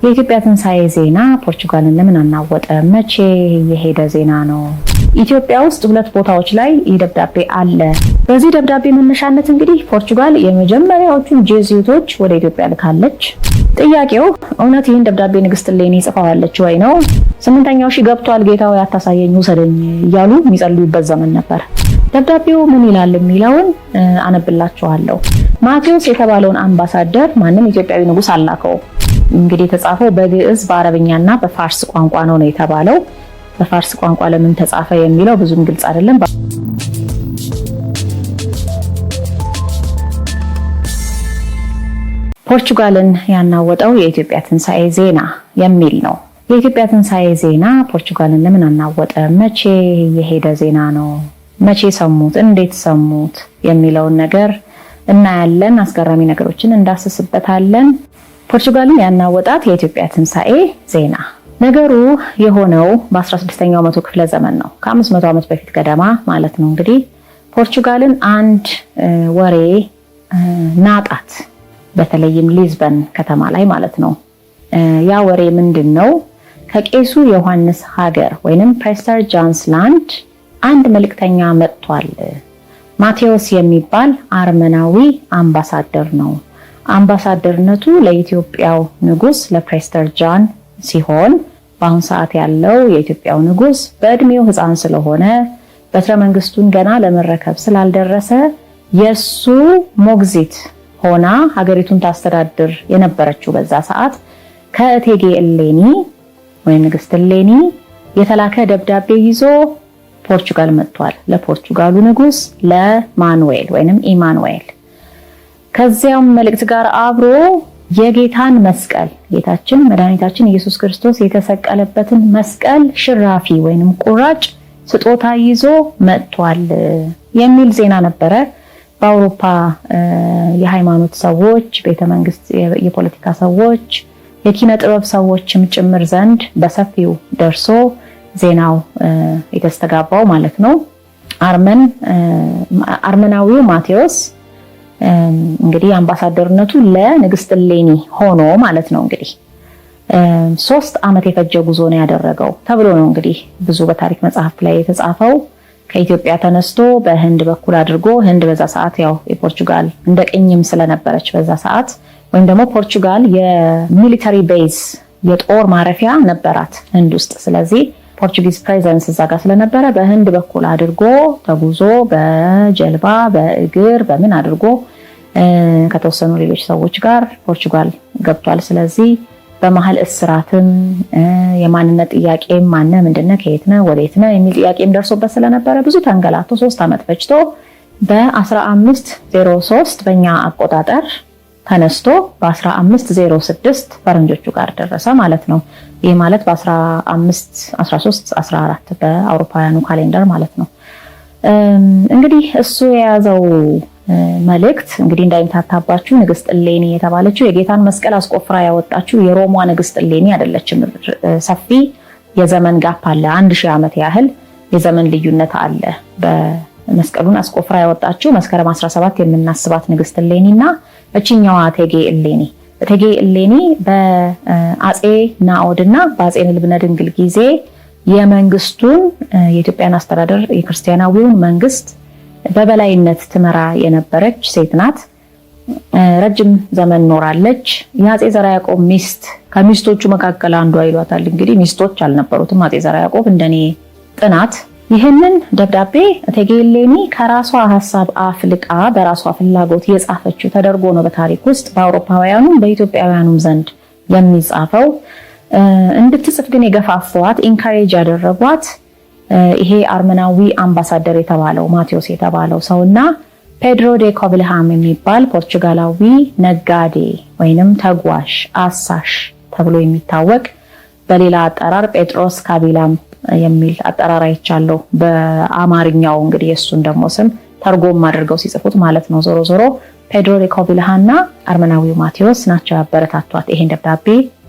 የኢትዮጵያ ትንሣኤ ዜና ፖርቹጋልን ለምን አናወጠ? መቼ የሄደ ዜና ነው? ኢትዮጵያ ውስጥ ሁለት ቦታዎች ላይ ደብዳቤ አለ። በዚህ ደብዳቤ መነሻነት እንግዲህ ፖርቹጋል የመጀመሪያዎቹን ጄዙይቶች ወደ ኢትዮጵያ ልካለች። ጥያቄው እውነት ይህን ደብዳቤ ንግስት እሌኒ ጽፈዋለች ወይ ነው። ስምንተኛው ሺህ ገብቷል ጌታው ያታሳየኝ ውሰደኝ እያሉ የሚጸልዩበት ዘመን ነበር። ደብዳቤው ምን ይላል የሚለውን አነብላችኋለሁ። ማቴዎስ የተባለውን አምባሳደር ማንም ኢትዮጵያዊ ንጉስ አላከው። እንግዲህ የተጻፈው በግዕዝ በአረብኛና በፋርስ ቋንቋ ነው የተባለው። በፋርስ ቋንቋ ለምን ተጻፈ የሚለው ብዙም ግልጽ አይደለም። ፖርቹጋልን ያናወጠው የኢትዮጵያ ትንሣኤ ዜና የሚል ነው። የኢትዮጵያ ትንሣኤ ዜና ፖርቹጋልን ለምን አናወጠ? መቼ የሄደ ዜና ነው? መቼ ሰሙት? እንዴት ሰሙት? የሚለውን ነገር እናያለን። አስገራሚ ነገሮችን እንዳስስበታለን። ፖርቹጋልን ያናወጣት የኢትዮጵያ ትንሣኤ ዜና ነገሩ የሆነው በ16ኛው መቶ ክፍለ ዘመን ነው። ከ500 ዓመት በፊት ገደማ ማለት ነው። እንግዲህ ፖርቹጋልን አንድ ወሬ ናጣት፣ በተለይም ሊዝበን ከተማ ላይ ማለት ነው። ያ ወሬ ምንድነው? ከቄሱ ዮሐንስ ሀገር ወይንም ፕሬስተር ጃንስ ላንድ አንድ መልእክተኛ መጥቷል። ማቴዎስ የሚባል አርመናዊ አምባሳደር ነው። አምባሳደርነቱ ለኢትዮጵያው ንጉስ ለፕሬስተር ጃን ሲሆን በአሁን ሰዓት ያለው የኢትዮጵያው ንጉስ በእድሜው ሕፃን ስለሆነ በትረ መንግስቱን ገና ለመረከብ ስላልደረሰ የሱ ሞግዚት ሆና ሀገሪቱን ታስተዳድር የነበረችው በዛ ሰዓት ከእቴጌ እሌኒ ወይም ንግስት እሌኒ የተላከ ደብዳቤ ይዞ ፖርቹጋል መጥቷል። ለፖርቹጋሉ ንጉስ ለማኑኤል ወይንም ኢማኑኤል። ከዚያም መልእክት ጋር አብሮ የጌታን መስቀል ጌታችን መድኃኒታችን ኢየሱስ ክርስቶስ የተሰቀለበትን መስቀል ሽራፊ ወይንም ቁራጭ ስጦታ ይዞ መጥቷል የሚል ዜና ነበረ። በአውሮፓ የሃይማኖት ሰዎች፣ ቤተመንግስት የፖለቲካ ሰዎች፣ የኪነ ጥበብ ሰዎችም ጭምር ዘንድ በሰፊው ደርሶ ዜናው የተስተጋባው ማለት ነው። አርመናዊው ማቴዎስ እንግዲህ አምባሳደርነቱ ለንግስት እሌኒ ሆኖ ማለት ነው። እንግዲህ 3 ዓመት የፈጀ ጉዞ ነው ያደረገው ተብሎ ነው እንግዲህ ብዙ በታሪክ መጽሐፍት ላይ የተጻፈው። ከኢትዮጵያ ተነስቶ በህንድ በኩል አድርጎ ህንድ በዛ ሰዓት ያው የፖርቹጋል እንደ ቅኝም ስለነበረች በዛ ሰዓት ወይም ደግሞ ፖርቹጋል የሚሊተሪ ቤዝ የጦር ማረፊያ ነበራት ህንድ ውስጥ። ስለዚህ ፖርቹጊዝ ፕሬዘንስ እዛ ጋር ስለነበረ በህንድ በኩል አድርጎ ተጉዞ በጀልባ በእግር በምን አድርጎ ከተወሰኑ ሌሎች ሰዎች ጋር ፖርቹጋል ገብቷል። ስለዚህ በመሃል እስራትም የማንነት ጥያቄም ማነ ምንድነው ከየት ነው ወዴት ነው የሚል ጥያቄም ደርሶበት ስለነበረ ብዙ ተንገላቶ 3 ዓመት ፈጅቶ በ1503 በእኛ አቆጣጠር ተነስቶ በ1506 ፈረንጆቹ ጋር ደረሰ ማለት ነው። ይህ ማለት በ1513 14 በአውሮፓውያኑ ካሌንደር ማለት ነው። እንግዲህ እሱ የያዘው መልእክት እንግዲህ እንዳይምታታባችሁ ንግስት እሌኒ የተባለችው የጌታን መስቀል አስቆፍራ ያወጣችው የሮማ ንግስት እሌኒ አይደለችም። ሰፊ የዘመን ጋፕ አለ። 1000 ዓመት ያህል የዘመን ልዩነት አለ። በመስቀሉን አስቆፍራ ያወጣችው መስከረም 17 የምናስባት ንግስት እሌኒና እቺኛዋ እቴጌ እሌኒ እቴጌ እሌኒ በአጼ ናኦድና በአጼ ልብነ ድንግል ጊዜ የመንግስቱን የኢትዮጵያን አስተዳደር የክርስቲያናዊውን መንግስት በበላይነት ትመራ የነበረች ሴት ናት። ረጅም ዘመን ኖራለች። የአጼ ዘርዓ ያዕቆብ ሚስት ከሚስቶቹ መካከል አንዷ ይሏታል። እንግዲህ ሚስቶች አልነበሩትም አጼ ዘርዓ ያዕቆብ እንደኔ ጥናት። ይህንን ደብዳቤ እቴጌ እሌኒ ከራሷ ሐሳብ አፍልቃ በራሷ ፍላጎት የጻፈችው ተደርጎ ነው በታሪክ ውስጥ በአውሮፓውያኑም በኢትዮጵያውያኑም ዘንድ የሚጻፈው። እንድትጽፍ ግን የገፋፏት ኢንካሬጅ ያደረጓት ይሄ አርመናዊ አምባሳደር የተባለው ማቴዎስ የተባለው ሰውና ፔድሮ ዴ ኮብልሃም የሚባል ፖርቹጋላዊ ነጋዴ ወይንም ተጓዥ አሳሽ ተብሎ የሚታወቅ በሌላ አጠራር ጴጥሮስ ካቢላም የሚል አጠራር አይቻለሁ በአማርኛው። እንግዲህ የሱን ደግሞ ስም ተርጎም አድርገው ሲጽፉት ማለት ነው። ዞሮ ዞሮ ፔድሮ ዴ ኮብልሃና አርመናዊው ማቴዎስ ናቸው ያበረታቷት ይሄን ደብዳቤ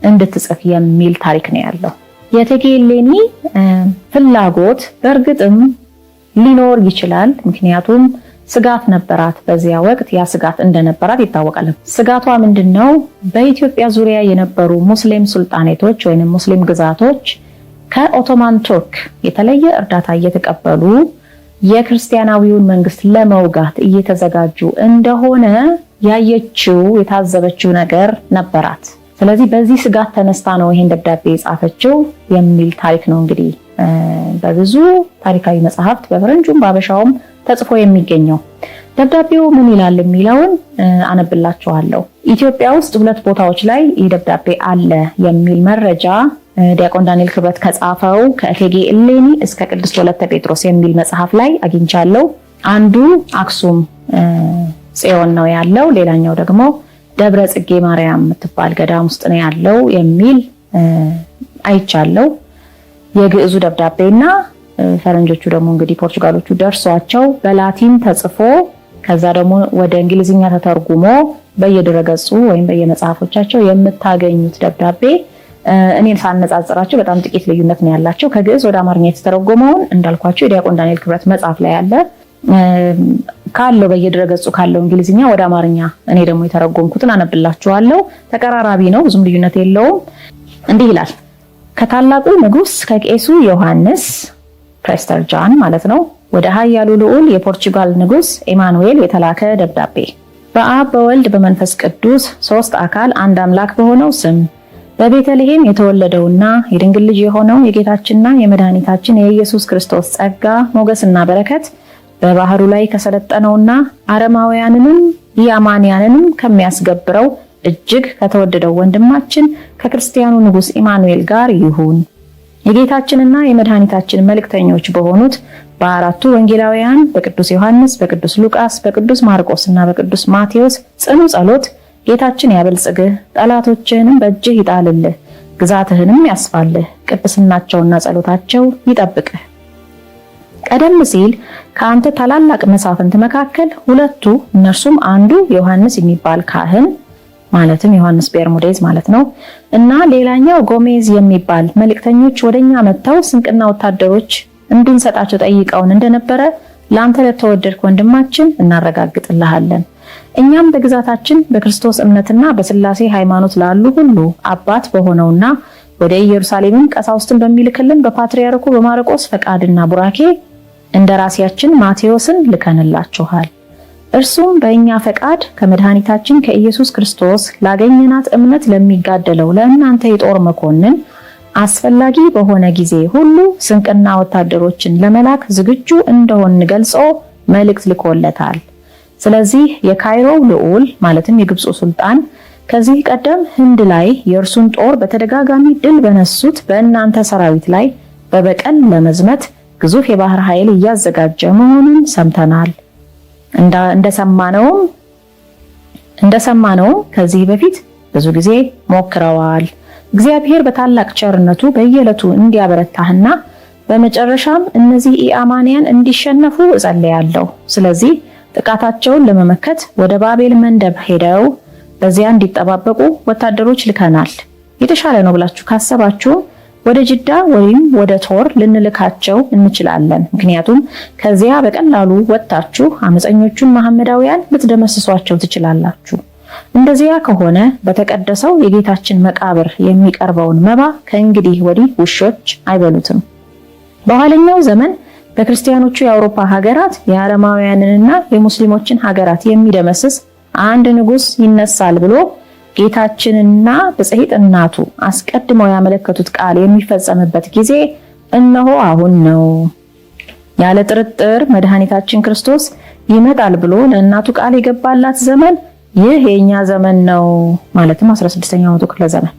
እንድትጽፍ የሚል ታሪክ ነው ያለው። የእቴጌ እሌኒ ፍላጎት በእርግጥም ሊኖር ይችላል። ምክንያቱም ስጋት ነበራት። በዚያ ወቅት ያ ስጋት እንደነበራት ይታወቃል። ስጋቷ ምንድነው? በኢትዮጵያ ዙሪያ የነበሩ ሙስሊም ሱልጣኔቶች ወይንም ሙስሊም ግዛቶች ከኦቶማን ቱርክ የተለየ እርዳታ እየተቀበሉ የክርስቲያናዊውን መንግስት ለመውጋት እየተዘጋጁ እንደሆነ ያየችው የታዘበችው ነገር ነበራት። ስለዚህ በዚህ ስጋት ተነስታ ነው ይሄን ደብዳቤ የጻፈችው የሚል ታሪክ ነው እንግዲህ በብዙ ታሪካዊ መጽሐፍት በፈረንጁም በአበሻውም ተጽፎ የሚገኘው። ደብዳቤው ምን ይላል የሚለውን አነብላችኋለሁ። ኢትዮጵያ ውስጥ 2 ቦታዎች ላይ ይህ ደብዳቤ አለ የሚል መረጃ ዲያቆን ዳንኤል ክብረት ከጻፈው ከእቴጌ እሌኒ እስከ ቅድስት ወለተ ጴጥሮስ የሚል መጽሐፍ ላይ አግኝቻለሁ። አንዱ አክሱም ጽዮን ነው ያለው፣ ሌላኛው ደግሞ ደብረ ጽጌ ማርያም የምትባል ገዳም ውስጥ ነው ያለው የሚል አይቻለሁ። የግዕዙ ደብዳቤና ፈረንጆቹ ደግሞ እንግዲህ ፖርቹጋሎቹ ደርሷቸው በላቲን ተጽፎ ከዛ ደግሞ ወደ እንግሊዝኛ ተተርጉሞ በየድረገጹ ወይም በየመጽሐፎቻቸው የምታገኙት ደብዳቤ እኔን ሳነጻጽራቸው በጣም ጥቂት ልዩነት ነው ያላቸው። ከግዕዝ ወደ አማርኛ የተተረጎመውን እንዳልኳቸው የዲያቆን ዳንኤል ክብረት መጽሐፍ ላይ ያለ ካለው በየድረገጹ ካለው እንግሊዝኛ ወደ አማርኛ እኔ ደግሞ የተረጎምኩትን አነብላችኋለሁ። ተቀራራቢ ነው፣ ብዙም ልዩነት የለውም። እንዲህ ይላል። ከታላቁ ንጉስ ከቄሱ ዮሐንስ ፕሬስተር ጃን ማለት ነው ወደ ኃያሉ ልዑል የፖርቹጋል ንጉስ ኢማኑኤል የተላከ ደብዳቤ። በአብ በወልድ በመንፈስ ቅዱስ 3 አካል አንድ አምላክ በሆነው ስም በቤተልሔም የተወለደውና የድንግል ልጅ የሆነው የጌታችንና የመድኃኒታችን የኢየሱስ ክርስቶስ ጸጋ ሞገስና በረከት በባህሩ ላይ ከሰለጠነውና አረማውያንንም ኢያማንያንንም ከሚያስገብረው እጅግ ከተወደደው ወንድማችን ከክርስቲያኑ ንጉስ ኢማኑኤል ጋር ይሁን። የጌታችንና የመድኃኒታችን መልእክተኞች በሆኑት በአራቱ ወንጌላውያን በቅዱስ ዮሐንስ፣ በቅዱስ ሉቃስ፣ በቅዱስ ማርቆስና በቅዱስ ማቴዎስ ጽኑ ጸሎት ጌታችን ያበልጽግህ፣ ጠላቶችህንም በእጅህ ይጣልልህ፣ ግዛትህንም ያስፋልህ፣ ቅድስናቸውና ጸሎታቸው ይጠብቅህ። ቀደም ሲል ከአንተ ታላላቅ መሳፍንት መካከል 2 እነርሱም አንዱ ዮሐንስ የሚባል ካህን ማለትም ዮሐንስ ቤርሙዴዝ ማለት ነው እና ሌላኛው ጎሜዝ የሚባል መልእክተኞች ወደኛ መጥተው ስንቅና ወታደሮች እንድንሰጣቸው ጠይቀውን እንደነበረ ለአንተ ለተወደድክ ወንድማችን እናረጋግጥልሃለን። እኛም በግዛታችን በክርስቶስ እምነትና በስላሴ ሃይማኖት ላሉ ሁሉ አባት በሆነውና ወደ ኢየሩሳሌምም ቀሳውስትን በሚልክልን በፓትርያርኩ በማርቆስ ፈቃድና ቡራኬ እንደራሲያችን ማቴዎስን ልከንላችኋል። እርሱም በእኛ ፈቃድ ከመድኃኒታችን ከኢየሱስ ክርስቶስ ላገኘናት እምነት ለሚጋደለው ለእናንተ የጦር መኮንን አስፈላጊ በሆነ ጊዜ ሁሉ ስንቅና ወታደሮችን ለመላክ ዝግጁ እንደሆን ገልጾ መልእክት ልኮለታል። ስለዚህ የካይሮ ልዑል ማለትም የግብፁ ሱልጣን ከዚህ ቀደም ህንድ ላይ የእርሱን ጦር በተደጋጋሚ ድል በነሱት በእናንተ ሰራዊት ላይ በበቀል ለመዝመት ግዙፍ የባህር ኃይል እያዘጋጀ መሆኑን ሰምተናል። እንደሰማነውም ከዚህ በፊት ብዙ ጊዜ ሞክረዋል። እግዚአብሔር በታላቅ ቸርነቱ በየዕለቱ እንዲያበረታህና በመጨረሻም እነዚህ ኢአማንያን እንዲሸነፉ እጸልያለሁ። ስለዚህ ጥቃታቸውን ለመመከት ወደ ባቤል መንደብ ሄደው በዚያ እንዲጠባበቁ ወታደሮች ልከናል። የተሻለ ነው ብላችሁ ካሰባችሁ ወደ ጅዳ ወይም ወደ ቶር ልንልካቸው እንችላለን። ምክንያቱም ከዚያ በቀላሉ ወጣችሁ አመፀኞቹን መሐመዳውያን ልትደመስሷቸው ትችላላችሁ። እንደዚያ ከሆነ በተቀደሰው የጌታችን መቃብር የሚቀርበውን መባ ከእንግዲህ ወዲህ ውሾች አይበሉትም። በኋለኛው ዘመን በክርስቲያኖቹ የአውሮፓ ሀገራት የአረማውያንንና የሙስሊሞችን ሀገራት የሚደመስስ አንድ ንጉስ ይነሳል ብሎ ጌታችንና ብጽሕት እናቱ አስቀድመው ያመለከቱት ቃል የሚፈጸምበት ጊዜ እነሆ አሁን ነው። ያለ ጥርጥር መድኃኒታችን ክርስቶስ ይመጣል ብሎ ለእናቱ ቃል የገባላት ዘመን ይህ የኛ ዘመን ነው፣ ማለትም 16ኛው መቶ ክፍለ ዘመን።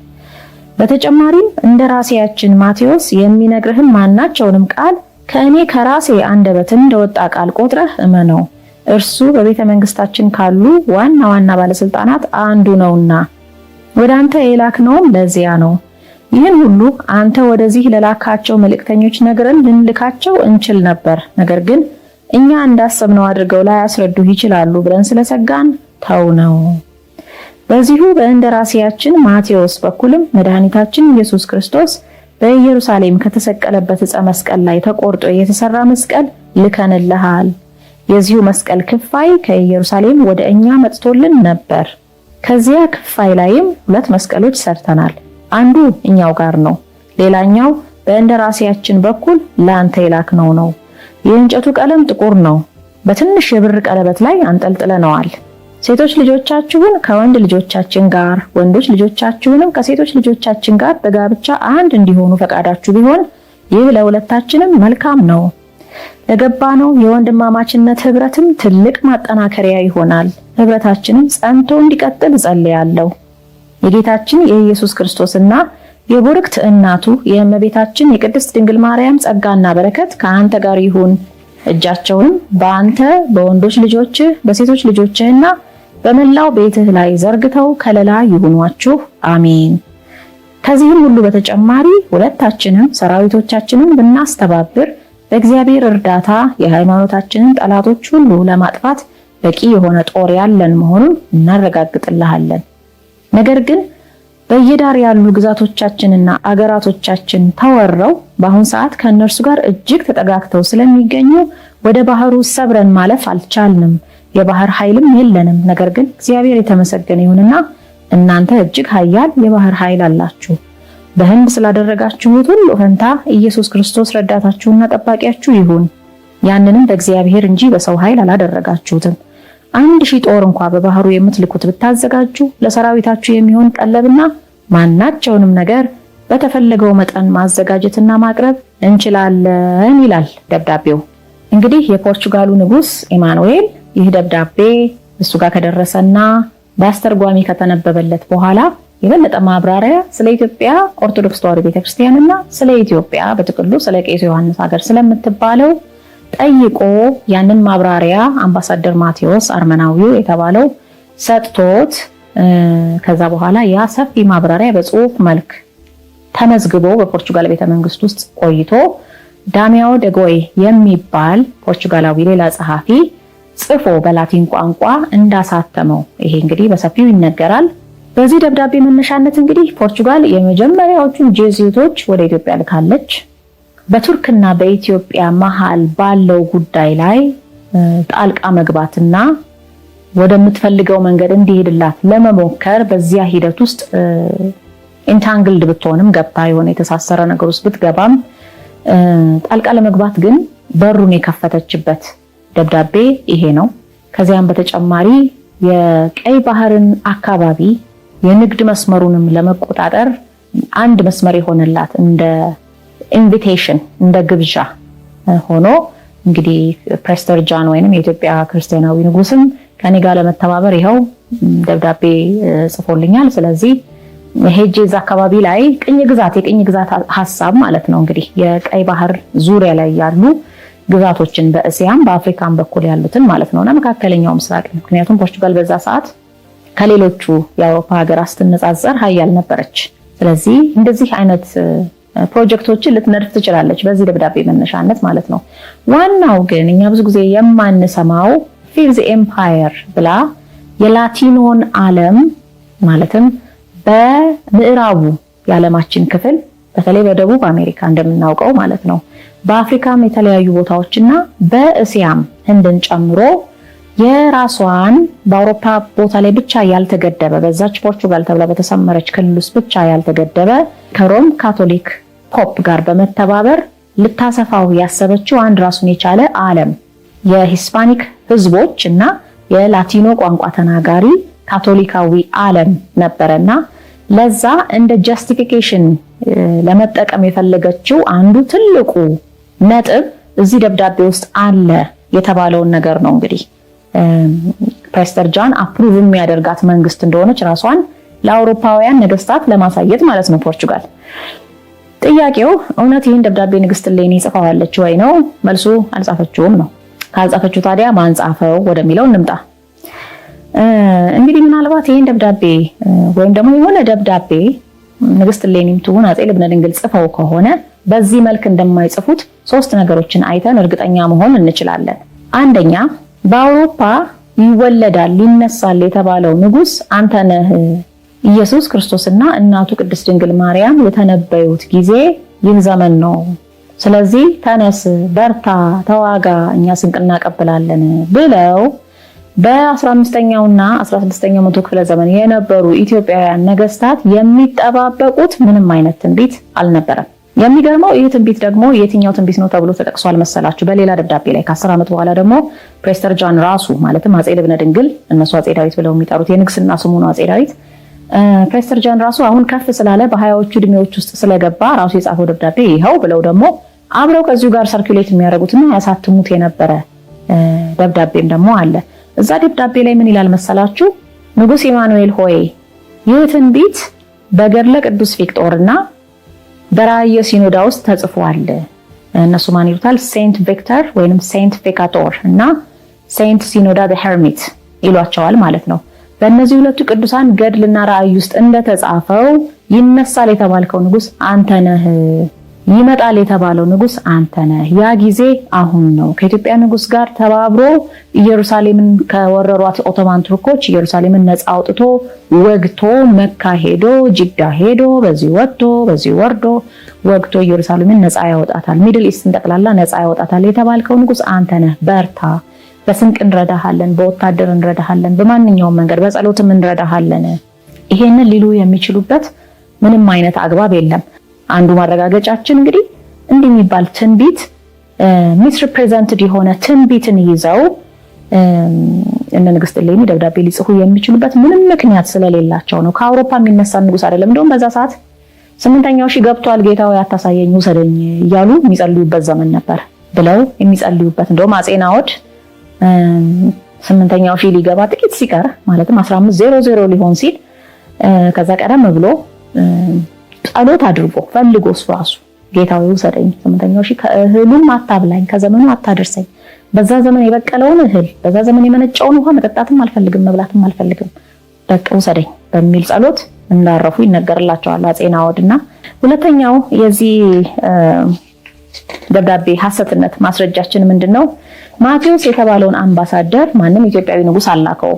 በተጨማሪም እንደራሴያችን ማቴዎስ የሚነግርህን ማናቸውንም ቃል ከእኔ ከራሴ አንደበት እንደወጣ ቃል ቆጥረህ እመነው። እርሱ በቤተ መንግስታችን ካሉ ዋና ዋና ባለስልጣናት አንዱ ነውና ወደ አንተ የላክነውም ለዚያ ነው። ይህን ሁሉ አንተ ወደዚህ ለላካቸው መልእክተኞች ነግረን ልንልካቸው እንችል ነበር። ነገር ግን እኛ እንዳሰብነው አድርገው ላይ ያስረዱህ ይችላሉ ብለን ስለሰጋን ተው ነው። በዚሁ በእንደራሴያችን ማቴዎስ በኩልም መድኃኒታችን ኢየሱስ ክርስቶስ በኢየሩሳሌም ከተሰቀለበት ዕፀ መስቀል ላይ ተቆርጦ የተሰራ መስቀል ልከንልሃል። የዚሁ መስቀል ክፋይ ከኢየሩሳሌም ወደ እኛ መጥቶልን ነበር። ከዚያ ክፋይ ላይም 2 መስቀሎች ሰርተናል። አንዱ እኛው ጋር ነው፣ ሌላኛው በእንደራሴያችን በኩል ላንተ የላክነው ነው። የእንጨቱ ቀለም ጥቁር ነው፣ በትንሽ የብር ቀለበት ላይ አንጠልጥለነዋል። ሴቶች ልጆቻችሁን ከወንድ ልጆቻችን ጋር፣ ወንዶች ልጆቻችሁንም ከሴቶች ልጆቻችን ጋር በጋብቻ አንድ እንዲሆኑ ፈቃዳችሁ ቢሆን ይህ ለሁለታችንም መልካም ነው። ለገባነው የወንድማማችነት ህብረትም ትልቅ ማጠናከሪያ ይሆናል። ህብረታችንም ጸንቶ እንዲቀጥል እጸልያለሁ። የጌታችን የኢየሱስ ክርስቶስና የቡርክት እናቱ የእመቤታችን የቅድስት ድንግል ማርያም ጸጋና በረከት ከአንተ ጋር ይሁን። እጃቸውንም በአንተ በወንዶች ልጆችህ በሴቶች ልጆችህና በመላው ቤትህ ላይ ዘርግተው ከለላ ይሁኗችሁ። አሜን። ከዚህም ሁሉ በተጨማሪ ሁለታችንም ሰራዊቶቻችንን ብናስተባብር በእግዚአብሔር እርዳታ የሃይማኖታችንን ጠላቶች ሁሉ ለማጥፋት በቂ የሆነ ጦር ያለን መሆኑን እናረጋግጥልሃለን። ነገር ግን በየዳር ያሉ ግዛቶቻችንና አገራቶቻችን ተወረው በአሁን ሰዓት ከእነርሱ ጋር እጅግ ተጠጋግተው ስለሚገኙ ወደ ባህሩ ሰብረን ማለፍ አልቻልንም። የባህር ኃይልም የለንም። ነገር ግን እግዚአብሔር የተመሰገነ ይሁንና እናንተ እጅግ ኃያል የባህር ኃይል አላችሁ። በህንድ ስላደረጋችሁት ሁሉ ፈንታ ኢየሱስ ክርስቶስ ረዳታችሁና ጠባቂያችሁ ይሁን። ያንንም በእግዚአብሔር እንጂ በሰው ኃይል አላደረጋችሁትም። 1000 ጦር እንኳን በባህሩ የምትልኩት ብታዘጋጁ ለሰራዊታችሁ የሚሆን ቀለብና ማናቸውንም ነገር በተፈለገው መጠን ማዘጋጀትና ማቅረብ እንችላለን ይላል ደብዳቤው። እንግዲህ የፖርቹጋሉ ንጉስ ኢማኑኤል ይህ ደብዳቤ እሱ ጋር ከደረሰና በአስተርጓሚ ከተነበበለት በኋላ የበለጠ ማብራሪያ ስለ ኢትዮጵያ ኦርቶዶክስ ተዋሕዶ ቤተክርስቲያንና ስለ ኢትዮጵያ በጥቅሉ ስለ ቄስ ዮሐንስ ሀገር ስለምትባለው ጠይቆ ያንን ማብራሪያ አምባሳደር ማቴዎስ አርመናዊው የተባለው ሰጥቶት ከዛ በኋላ ያ ሰፊ ማብራሪያ በጽሁፍ መልክ ተመዝግቦ በፖርቹጋል ቤተመንግስት ውስጥ ቆይቶ ዳሚያው ደጎይ የሚባል ፖርቹጋላዊ ሌላ ጸሐፊ ጽፎ በላቲን ቋንቋ እንዳሳተመው ይሄ እንግዲህ በሰፊው ይነገራል። በዚህ ደብዳቤ መነሻነት እንግዲህ ፖርቹጋል የመጀመሪያዎቹን ጄሱይቶች ወደ ኢትዮጵያ ልካለች። በቱርክና በኢትዮጵያ መሃል ባለው ጉዳይ ላይ ጣልቃ መግባትና ወደምትፈልገው መንገድ እንዲሄድላት ለመሞከር በዚያ ሂደት ውስጥ ኢንታንግልድ ብትሆንም ገብታ የሆነ የተሳሰረ ነገር ውስጥ ብትገባም ጣልቃ ለመግባት ግን በሩን የከፈተችበት ደብዳቤ ይሄ ነው። ከዚያም በተጨማሪ የቀይ ባህርን አካባቢ የንግድ መስመሩንም ለመቆጣጠር አንድ መስመር የሆነላት እንደ ኢንቪቴሽን እንደ ግብዣ ሆኖ እንግዲህ ፕሬስተር ጃን ወይንም የኢትዮጵያ ክርስቲያናዊ ንጉስም ከኔ ጋር ለመተባበር ይኸው ደብዳቤ ጽፎልኛል። ስለዚህ ሄጄ እዛ አካባቢ ላይ የቅኝ ግዛት ሐሳብ ማለት ነው እንግዲህ የቀይ ባህር ዙሪያ ላይ ያሉ ግዛቶችን በእስያም በአፍሪካም በኩል ያሉትን ማለት ነውና መካከለኛው ምስራቅ፣ ምክንያቱም ፖርቹጋል በዛ ሰዓት ከሌሎቹ የአውሮፓ ሀገራት ስትነጻጸር ኃያል ነበረች። ስለዚህ እንደዚህ አይነት ፕሮጀክቶችን ልትነድፍ ትችላለች በዚህ ደብዳቤ መነሻነት ማለት ነው። ዋናው ግን እኛ ብዙ ጊዜ የማንሰማው ፊፍዝ ኤምፓየር ብላ የላቲኖን ዓለም ማለትም በምዕራቡ የዓለማችን ክፍል በተለይ በደቡብ አሜሪካ እንደምናውቀው ማለት ነው፣ በአፍሪካም የተለያዩ ቦታዎችና በእስያም ህንድን ጨምሮ የራሷን በአውሮፓ ቦታ ላይ ብቻ ያልተገደበ በዛች ፖርቹጋል ተብላ በተሰመረች ክልል ውስጥ ብቻ ያልተገደበ ከሮም ካቶሊክ ፖፕ ጋር በመተባበር ልታሰፋው ያሰበችው አንድ ራሱን የቻለ ዓለም የሂስፓኒክ ህዝቦች እና የላቲኖ ቋንቋ ተናጋሪ ካቶሊካዊ ዓለም ነበረና ለዛ እንደ ጃስቲፊኬሽን ለመጠቀም የፈለገችው አንዱ ትልቁ ነጥብ እዚህ ደብዳቤ ውስጥ አለ የተባለውን ነገር ነው። እንግዲህ ፕሬስተር ጃን አፕሩቭ የሚያደርጋት መንግስት እንደሆነች ራሷን ለአውሮፓውያን ነገስታት ለማሳየት ማለት ነው ፖርቹጋል። ጥያቄው እውነት ይህን ደብዳቤ ንግስት እሌኒ ጽፋዋለች ወይ ነው? መልሱ አልጻፈችውም ነው። ካልጻፈችው ታዲያ ማን ጻፈው ወደሚለው እንምጣ። እንግዲህ ምናልባት ይህን ደብዳቤ ወይም ደግሞ የሆነ ደብዳቤ ንግስት እሌኒም ትሁን አፄ ልብነ ድንግል ጽፈው ከሆነ በዚህ መልክ እንደማይጽፉት 3 ነገሮችን አይተን እርግጠኛ መሆን እንችላለን። አንደኛ በአውሮፓ ይወለዳል ሊነሳል የተባለው ንጉስ አንተ ነህ። ኢየሱስ ክርስቶስና እናቱ ቅድስት ድንግል ማርያም የተነበዩት ጊዜ ይህ ዘመን ነው። ስለዚህ ተነስ፣ በርታ፣ ተዋጋ፣ እኛ ስንቅ እናቀብላለን ብለው በ15ኛውና 16ኛው መቶ ክፍለ ዘመን የነበሩ ኢትዮጵያውያን ነገስታት የሚጠባበቁት ምንም አይነት ትንቢት አልነበረም። የሚገርመው ይህ ትንቢት ደግሞ የትኛው ትንቢት ነው ተብሎ ተጠቅሷል መሰላችሁ? በሌላ ደብዳቤ ላይ ከ10 ዓመት በኋላ ደግሞ ፕሬስተር ጃን ራሱ ማለትም አጼ ልብነ ድንግል እነሱ አጼ ዳዊት ብለው የሚጠሩት የንግስና ስሙ ነው አጼ ዳዊት። ፕሬስተር ጃን ራሱ አሁን ከፍ ስላለ በሀያዎቹ እድሜዎች ውስጥ ስለገባ ራሱ የጻፈው ደብዳቤ ይኸው ብለው ደግሞ አብረው ከዚሁ ጋር ሰርኩሌት የሚያደርጉትና ያሳትሙት የነበረ ደብዳቤም ደግሞ አለ። እዛ ደብዳቤ ላይ ምን ይላል መሰላችሁ? ንጉስ ኢማኑኤል ሆይ ይህ ትንቢት በገድለ ቅዱስ ቪክጦርና በራእየ ሲኖዳ ውስጥ ተጽፏል። እነሱ ማን ይሉታል? ሴንት ቪክተር ወይንም ሴንት ቪካቶር እና ሴንት ሲኖዳ ዘ ሄርሚት ይሏቸዋል ማለት ነው። በእነዚህ ሁለቱ ቅዱሳን ገድልና ራእይ ውስጥ እንደተጻፈው ይነሳል የተባልከው ንጉስ አንተ ነህ፣ ይመጣል የተባለው ንጉስ አንተ ነህ። ያ ጊዜ አሁን ነው። ከኢትዮጵያ ንጉስ ጋር ተባብሮ ኢየሩሳሌምን ከወረሯት ኦቶማን ቱርኮች ኢየሩሳሌምን ነፃ አውጥቶ ወግቶ መካ ሄዶ ጅዳ ሄዶ በዚህ ወጥቶ በዚህ ወርዶ ወግቶ ኢየሩሳሌምን ነፃ ያወጣታል፣ ሚድል ኢስትን ጠቅላላ ነፃ ያወጣታል የተባልከው ንጉስ አንተ ነህ። በርታ፣ በስንቅ እንረዳሃለን፣ በወታደር እንረዳሃለን፣ በማንኛውም መንገድ በጸሎትም እንረዳሃለን። ይሄንን ሊሉ የሚችሉበት ምንም አይነት አግባብ የለም። አንዱ ማረጋገጫችን እንግዲህ እንዲህ የሚባል ትንቢት ሚስሪፕሬዘንትድ የሆነ ትንቢትን ይዘው እነ ንግስት እሌኒ ደብዳቤ ሊጽፉ የሚችሉበት ምንም ምክንያት ስለሌላቸው ነው። ከአውሮፓ የሚነሳ ንጉስ አይደለም። እንደውም በዛ ሰዓት 8ኛው ሺህ ገብቷል ጌታው ያታሳየኝ ውሰደኝ እያሉ የሚጸልዩበት ዘመን ነበር ብለው የሚጸልዩበት። እንደውም አጼ ናዖድ 8ኛው ሺህ ሊገባ ጥቂት ሲቀር ማለትም 1500 ሊሆን ሲል ከዛ ቀደም ብሎ ጸሎት አድርጎ ፈልጎ እሱ ራሱ ጌታው ውሰደኝ 8ኛው ሺህ ከእህሉም አታብላኝ ከዘመኑ አታደርሰኝ፣ በዛ ዘመን የበቀለውን እህል በዛ ዘመን የመነጨውን ውሃ መጠጣትም አልፈልግም መብላትም አልፈልግም፣ በቃ ውሰደኝ በሚል ጸሎት እንዳረፉ ይነገርላቸዋል አጼ ናዖድና። ሁለተኛው የዚህ ደብዳቤ ሐሰትነት ማስረጃችን ምንድነው? ማቴዎስ የተባለውን አምባሳደር ማንም ኢትዮጵያዊ ንጉስ አላከው።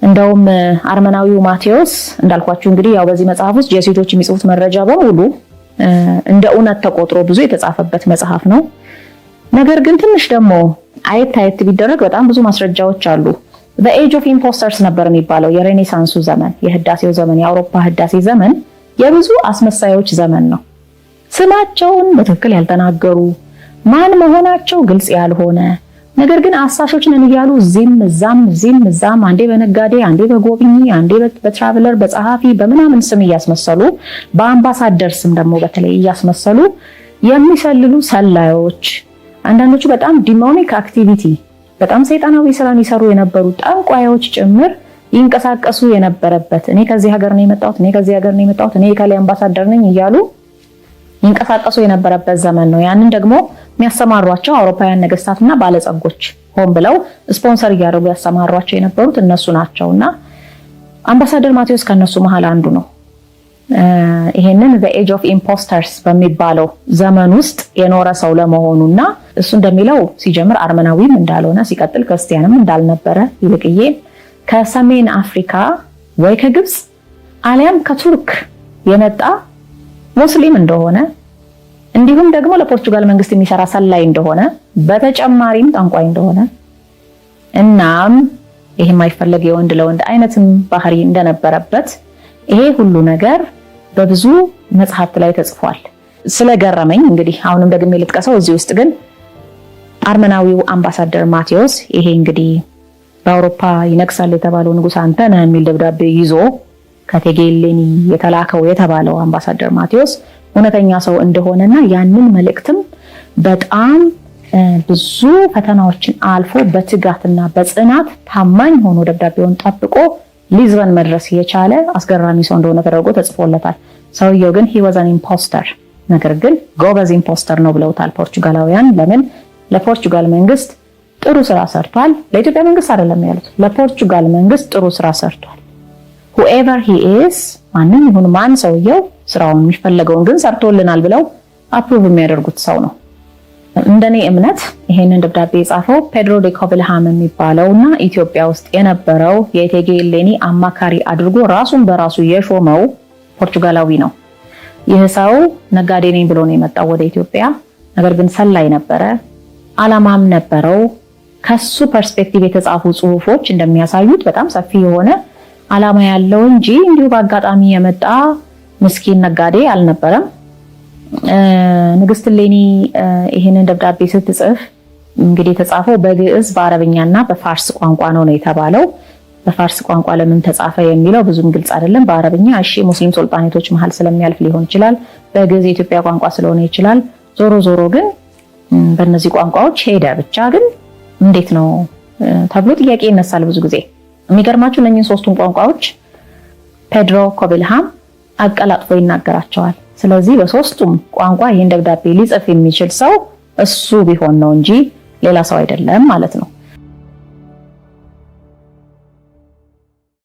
እንደውም አርመናዊው ማቴዎስ እንዳልኳችሁ እንግዲህ ያው በዚህ መጽሐፍ ውስጥ ጄሱይቶች የሚጽፉት መረጃ በሙሉ እንደ እውነት ተቆጥሮ ብዙ የተጻፈበት መጽሐፍ ነው። ነገር ግን ትንሽ ደግሞ አየት ቢደረግ በጣም ብዙ ማስረጃዎች አሉ። the age of imposters ነበር የሚባለው የሬኔሳንሱ ዘመን፣ የህዳሴው ዘመን፣ የአውሮፓ ህዳሴ ዘመን የብዙ አስመሳዮች ዘመን ነው። ስማቸውን በትክክል ያልተናገሩ ማን መሆናቸው ግልጽ ያልሆነ ነገር ግን አሳሾች ነን እያሉ እዚህም እዛም አንዴ በነጋዴ አንዴ በጎብኚ አንዴ በትራቨለር በጸሐፊ በምናምን ስም እያስመሰሉ በአምባሳደር ስም ደግሞ በተለይ እያስመሰሉ የሚሰልሉ ሰላዮች፣ አንዳንዶቹ በጣም ዲሞኒክ አክቲቪቲ በጣም ሰይጣናዊ ስራን ይሰሩ የነበሩ ጠንቋዮች ጭምር ይንቀሳቀሱ የነበረበት እኔ ከዚህ ሀገር ነው የመጣሁት እኔ ከሌ አምባሳደር ነኝ እያሉ ይንቀሳቀሱ የነበረበት ዘመን ነው። ያንን ደግሞ የሚያሰማሯቸው አውሮፓውያን ነገስታትና ባለጸጎች ሆን ብለው ስፖንሰር እያደረጉ ያሰማሯቸው የነበሩት እነሱ ናቸውና አምባሳደር ማቴዎስ ከነሱ መሃል አንዱ ነው። ይሄንን the age of imposters በሚባለው ዘመን ውስጥ የኖረ ሰው ለመሆኑና እሱ እንደሚለው ሲጀምር አርመናዊም እንዳልሆነ ሲቀጥል ክርስቲያንም እንዳልነበረ ይልቅዬ ከሰሜን አፍሪካ ወይ ከግብጽ አሊያም ከቱርክ የመጣ ሙስሊም እንደሆነ እንዲሁም ደግሞ ለፖርቹጋል መንግስት የሚሰራ ሰላይ እንደሆነ በተጨማሪም ጠንቋይ እንደሆነ እናም ይሄ የማይፈለግ የወንድ ለወንድ አይነትም ባህሪ እንደነበረበት ይሄ ሁሉ ነገር በብዙ መጽሐፍት ላይ ተጽፏል። ስለገረመኝ እንግዲህ አሁንም ደግሜ ልጥቀሰው እዚህ ውስጥ ግን አርመናዊው አምባሳደር ማቴዎስ ይሄ እንግዲህ በአውሮፓ ይነግሳል የተባለው ንጉስ አንተ ነህ የሚል ደብዳቤ ይዞ ከእቴጌ እሌኒ የተባለው አምባሳደር ማቴዎስ እውነተኛ ሰው እንደሆነና ያንን መልእክትም በጣም ብዙ ፈተናዎችን አልፎ በትጋትና በጽናት ታማኝ ሆኖ ደብዳቤውን ጠብቆ ሊዝበን መድረስ የቻለ አስገራሚ ሰው እንደሆነ ተደርጎ ተጽፎለታል። ሰውየው ግን he was an imposter፣ ነገር ግን ጎበዝ ኢምፖስተር ነው ብለውታል ፖርቹጋላውያን። ለምን? ለፖርቹጋል መንግስት ጥሩ ስራ ሰርቷል። ለኢትዮጵያ መንግስት አይደለም ያሉት፣ ለፖርቹጋል መንግስት ጥሩ ስራ ሰርቷል። whoever he is ማንም ይሁን ማን ሰውየው ስራውን የሚፈለገውን ግን ሰርቶልናል ብለው አፕሩቭ የሚያደርጉት ሰው ነው። እንደኔ እምነት ይሄንን ደብዳቤ የጻፈው ፔድሮ ዴ ኮቪልሃም የሚባለውና ኢትዮጵያ ውስጥ የነበረው የእቴጌ እሌኒ አማካሪ አድርጎ ራሱን በራሱ የሾመው ፖርቹጋላዊ ነው። ይህ ሰው ነጋዴ ነኝ ብሎ ነው የመጣው ወደ ኢትዮጵያ። ነገር ግን ሰላይ ነበረ፣ አላማም ነበረው። ከሱ ፐርስፔክቲቭ የተጻፉ ጽሁፎች እንደሚያሳዩት በጣም ሰፊ የሆነ አላማ ያለው እንጂ እንዲሁ በአጋጣሚ የመጣ ምስኪን ነጋዴ አልነበረም። ንግስት እሌኒ ይህንን ደብዳቤ ስትጽፍ እንግዲህ የተጻፈው በግዕዝ በአረብኛና በፋርስ ቋንቋ ነው የተባለው። በፋርስ ቋንቋ ለምን ተጻፈ የሚለው ብዙም ግልጽ አይደለም። በአረብኛ እሺ ሙስሊም ሱልጣኔቶች መሃል ስለሚያልፍ ሊሆን ይችላል። በግዕዝ የኢትዮጵያ ቋንቋ ስለሆነ ይችላል። ዞሮ ዞሮ ግን በእነዚህ ቋንቋዎች ሄደ። ብቻ ግን እንዴት ነው ተብሎ ጥያቄ ይነሳል ብዙ ጊዜ። የሚገርማችሁ እነኚህን ሶስቱን ቋንቋዎች ፔድሮ ኮቤልሃም አቀላጥፎ ይናገራቸዋል። ስለዚህ በሶስቱም ቋንቋ ይህን ደብዳቤ ሊጽፍ የሚችል ሰው እሱ ቢሆን ነው እንጂ ሌላ ሰው አይደለም ማለት ነው።